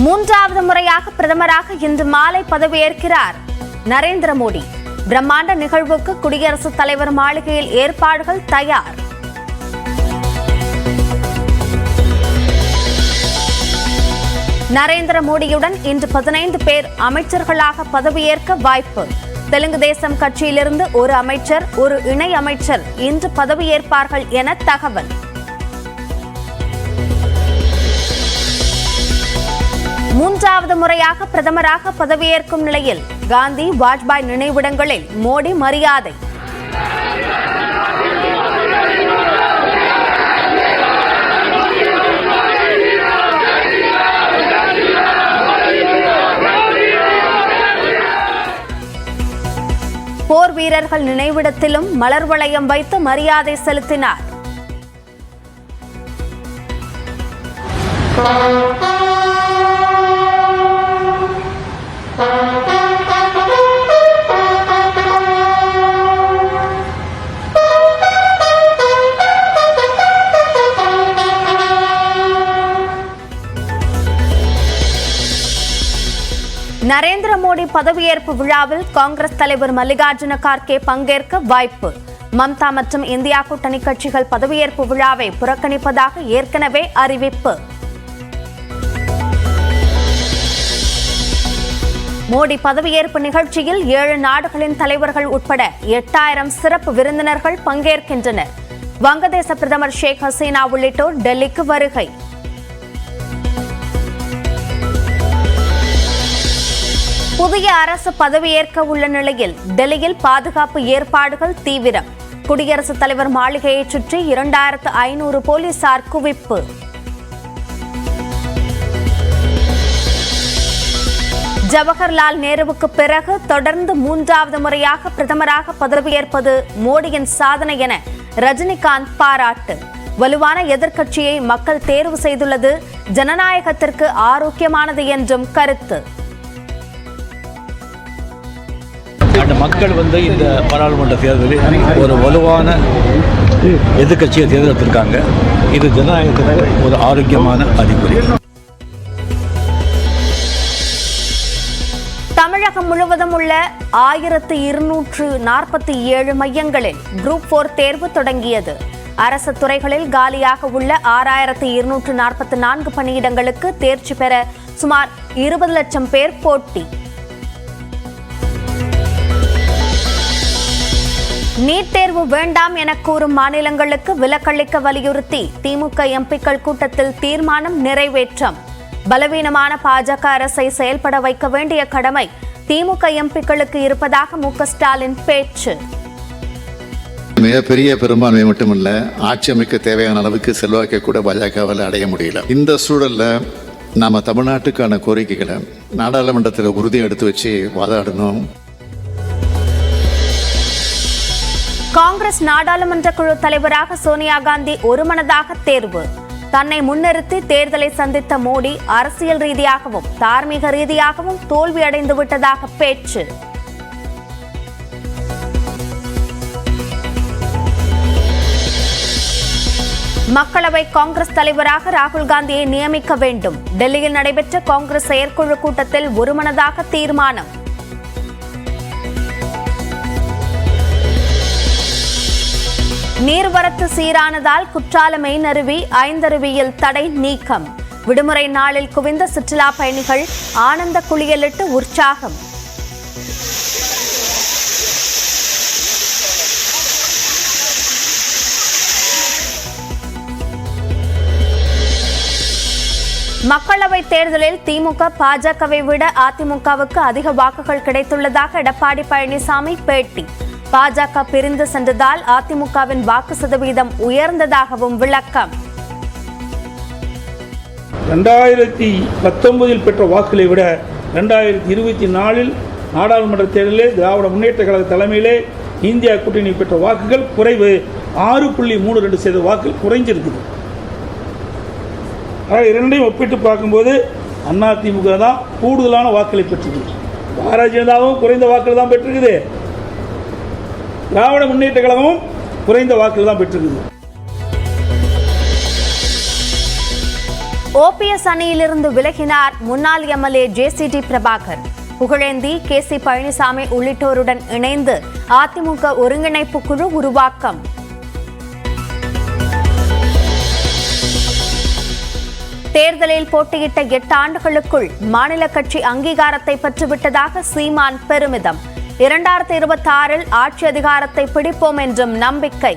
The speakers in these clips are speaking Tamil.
மூன்றாவது முறையாக பிரதமராக இன்று மாலை பதவியேற்கிறார் நரேந்திர மோடி. பிரம்மாண்ட நிகழ்வுக்கு குடியரசுத் தலைவர் மாளிகையில் ஏற்பாடுகள் தயார். நரேந்திர மோடியுடன் இன்று 15 பேர் அமைச்சர்களாக பதவியேற்க வாய்ப்பு. தெலுங்கு தேசம் கட்சியிலிருந்து ஒரு அமைச்சர், ஒரு இணை அமைச்சர் இன்று பதவியேற்பார்கள் என தகவல். மூன்றாவது முறையாக பிரதமராக பதவியேற்கும் நிலையில் காந்தி, வாஜ்பாய் நினைவிடங்களில் மோடி மரியாதை. போர் வீரர்கள் நினைவிடத்திலும் மலர் வளையம் வைத்து மரியாதை செலுத்தினார். நரேந்திர மோடி பதவியேற்பு விழாவில் காங்கிரஸ் தலைவர் மல்லிகார்ஜுன கார்கே பங்கேற்க வாய்ப்பு. மம்தா மற்றும் இந்தியா கூட்டணி கட்சிகள் பதவியேற்பு விழாவை புறக்கணிப்பதாக ஏற்கனவே அறிவிப்பு. மோடி பதவியேற்பு நிகழ்ச்சியில் 7 நாடுகளின் தலைவர்கள் உட்பட 8000 சிறப்பு விருந்தினர்கள் பங்கேற்கின்றனர். வங்கதேச பிரதமர் ஷேக் ஹசீனா உள்ளிட்டோர் டெல்லிக்கு வருகை. புதிய அரசு பதவியேற்க உள்ள நிலையில் டெல்லியில் பாதுகாப்பு ஏற்பாடுகள் தீவிரம். குடியரசுத் தலைவர் மாளிகையை சுற்றி 2500 போலீசார் குவிப்பு. ஜவஹர்லால் நேருவுக்கு பிறகு தொடர்ந்து 3வது முறையாக பிரதமராக பதவியேற்பது மோடியின் சாதனை என ரஜினிகாந்த் பாராட்டு. வலுவான எதிர்க்கட்சியை மக்கள் தேர்வு செய்துள்ளது ஜனநாயகத்திற்கு ஆரோக்கியமானது என்றும் கருத்து. மக்கள் இந்த பாராளுமன்ற தேர்தலில் ஒரு வலுவான எதிர்க்கட்சியை தேர்ந்தெடுத்திருக்காங்க. இது ஜனநாயகத்திற்கு ஒரு ஆரோக்கியமான அறிகுறி. தமிழகம் முழுவதும் உள்ள 1247 மையங்களில் குரூப் 4 தேர்வு தொடங்கியது. அரசு துறைகளில் காலியாக உள்ள 6244 பணியிடங்களுக்கு தேர்ச்சி பெற சுமார் 20 லட்சம் பேர் போட்டி. நீட் தேர்வு வேண்டாம் என கூறும் மாநிலங்களுக்கு விலக்களிக்க வலியுறுத்தி திமுக எம்பிக்கள் கூட்டத்தில் தீர்மானம் நிறைவேற்றம். பலவீனமான பாஜக அரசை செயல்பட வைக்க வேண்டிய கடமை திமுக எம்பிக்களுக்கு இருப்பதாக மு.க. ஸ்டாலின் பேச்சு. மிகப்பெரிய பெரும்பான்மை மட்டுமல்ல, ஆட்சி அமைக்க தேவையான அளவுக்கு செல்வாக்கை கூட பாஜகவால் அடைய முடியல. இந்த சூழல்ல நாம தமிழ்நாட்டுக்கான கோரிக்கைகளை நாடாளுமன்றத்தில் உறுதியை எடுத்து வச்சு வாதாடணும். காங்கிரஸ் நாடாளுமன்ற குழு தலைவராக சோனியா காந்தி ஒருமனதாக தேர்வு. தன்னை முன்னிறுத்தி தேர்தலை சந்தித்த மோடி அரசியல் ரீதியாகவும் தார்மீக ரீதியாகவும் தோல்வியடைந்து விட்டதாக பேச்சு. மக்களவை காங்கிரஸ் தலைவராக ராகுல் காந்தியை நியமிக்க வேண்டும். டெல்லியில் நடைபெற்ற காங்கிரஸ் செயற்குழு கூட்டத்தில் ஒருமனதாக தீர்மானம். நீர்வரத்து சீரானதால் குற்றால மெயினருவி, ஐந்தருவியில் தடை நீக்கம். விடுமுறை நாளில் குவிந்த சுற்றுலா பயணிகள் ஆனந்த குளியலிட்டு உற்சாகம். மக்களவைத் தேர்தலில் திமுக பாஜகவை விட அதிமுகவுக்கு அதிக வாக்குகள் கிடைத்துள்ளதாக எடப்பாடி பழனிசாமி பேட்டி. பாஜக பிரிந்து சென்றதால் அதிமுகவின் வாக்கு சதவீதம் உயர்ந்ததாகவும் விளக்கம். 2019 பெற்ற வாக்குகளை விட 2024 நாடாளுமன்ற தேர்தலில் திராவிட முன்னேற்ற கழக தலைமையிலே இந்தியா கூட்டணி பெற்ற வாக்குகள் குறைவு. 6.32% வாக்குகள் குறைஞ்சிருக்குது. இரண்டையும் ஒப்பிட்டு பார்க்கும்போது அதிமுக தான் கூடுதலான வாக்குகளை பெற்றிருக்கு. பாரதிய ஜனதாவும் குறைந்த வாக்குகள் தான் பெற்றிருக்குது. திராவிட முன்னேற்ற கழகமும் குறைந்த வாக்குகள் தான் பெற்றிருக்குது. ஓபிஎஸ் அணியிலிருந்து விலகினார் முன்னாள் எம்எல்ஏ ஜேசிடி பிரபாகர். புகழேந்தி, கேசி பழனிசாமி உள்ளிட்டோருடன் இணைந்து அதிமுக ஒருங்கிணைப்பு குழு உருவாக்கம். தேர்தலில் போட்டியிட்ட 8 ஆண்டுகளுக்குள் மாநில கட்சி அங்கீகாரத்தை பெற்றுவிட்டதாக சீமான் பெருமிதம். 2026 ஆட்சி அதிகாரத்தை பிடிப்போம் என்றும் நம்பிக்கை.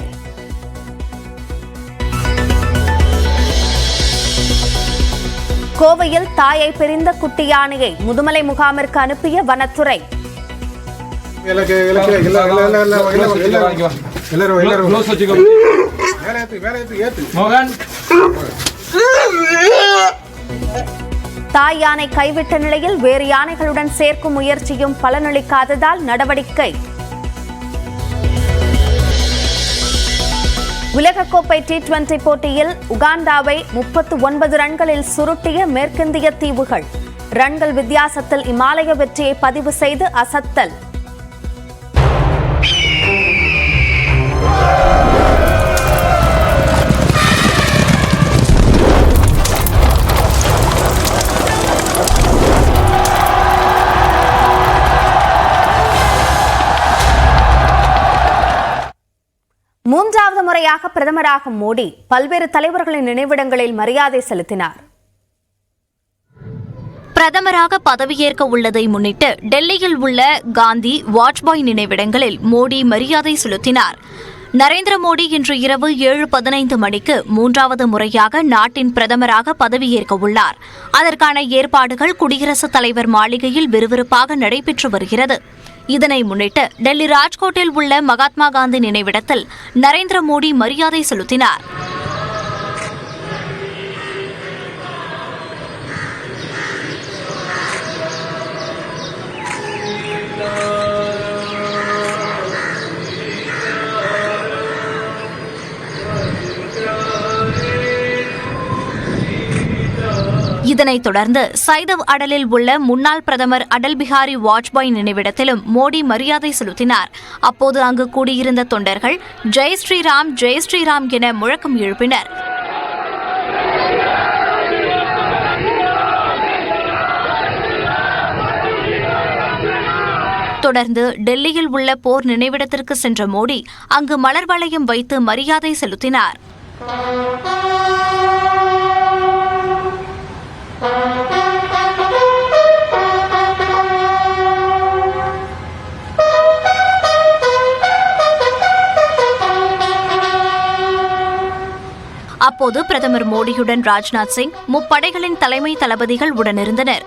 கோவையில் தாயை பிரிந்த குட்டி யானையை முதுமலை முகாமிற்கு அனுப்பிய வனத்துறை. தாய் யானை கைவிட்ட நிலையில் வேறு யானைகளுடன் சேர்க்கும் முயற்சியும் பலனளிக்காததால் நடவடிக்கை. உலகக்கோப்பை T20 போட்டியில் உகாண்டாவை 39 ரன்களில் சுருட்டிய மேற்கிந்திய தீவுகள். ரன்கள் வித்தியாசத்தில் இமாலய வெற்றியை பதிவு செய்து அசத்தல். மூன்றாவது முறையாக பிரதமராக மோடி பல்வேறு தலைவர்களின் நினைவிடங்களில் மரியாதை செலுத்தினார். பிரதமராக பதவியேற்க உள்ளதை முன்னிட்டு டெல்லியில் உள்ள காந்தி, வாஜ்பாய் நினைவிடங்களில் மோடி மரியாதை செலுத்தினார். நரேந்திர மோடி இன்று இரவு 7:15 மணிக்கு மூன்றாவது முறையாக நாட்டின் பிரதமராக பதவியேற்க உள்ளார். அதற்கான ஏற்பாடுகள் குடியரசுத் தலைவர் மாளிகையில் விறுவிறுப்பாக நடைபெற்று வருகிறது. இதனை முன்னிட்டு டெல்லி ராஜ்கோட்டில் உள்ள மகாத்மா காந்தி நினைவிடத்தில் நரேந்திர மோடி மரியாதை செலுத்தினார். இதனைத் தொடர்ந்து சைதவ் அடலில் உள்ள முன்னாள் பிரதமர் அடல் பிஹாரி வாஜ்பாய் நினைவிடத்திலும் மோடி மரியாதை செலுத்தினார். அப்போது அங்கு கூடியிருந்த தொண்டர்கள் ஜெய் ஸ்ரீராம், ஜெய் ஸ்ரீராம் என முழக்கம் எழுப்பினர். தொடர்ந்து டெல்லியில் உள்ள போர் நினைவிடத்திற்கு சென்ற மோடி அங்கு மலர் வளையம் வைத்து மரியாதை செலுத்தினார். அப்போது பிரதமர் மோடியுடன் ராஜ்நாத் சிங், முப்படைகளின் தலைமை தளபதிகள் உடனிருந்தனர்.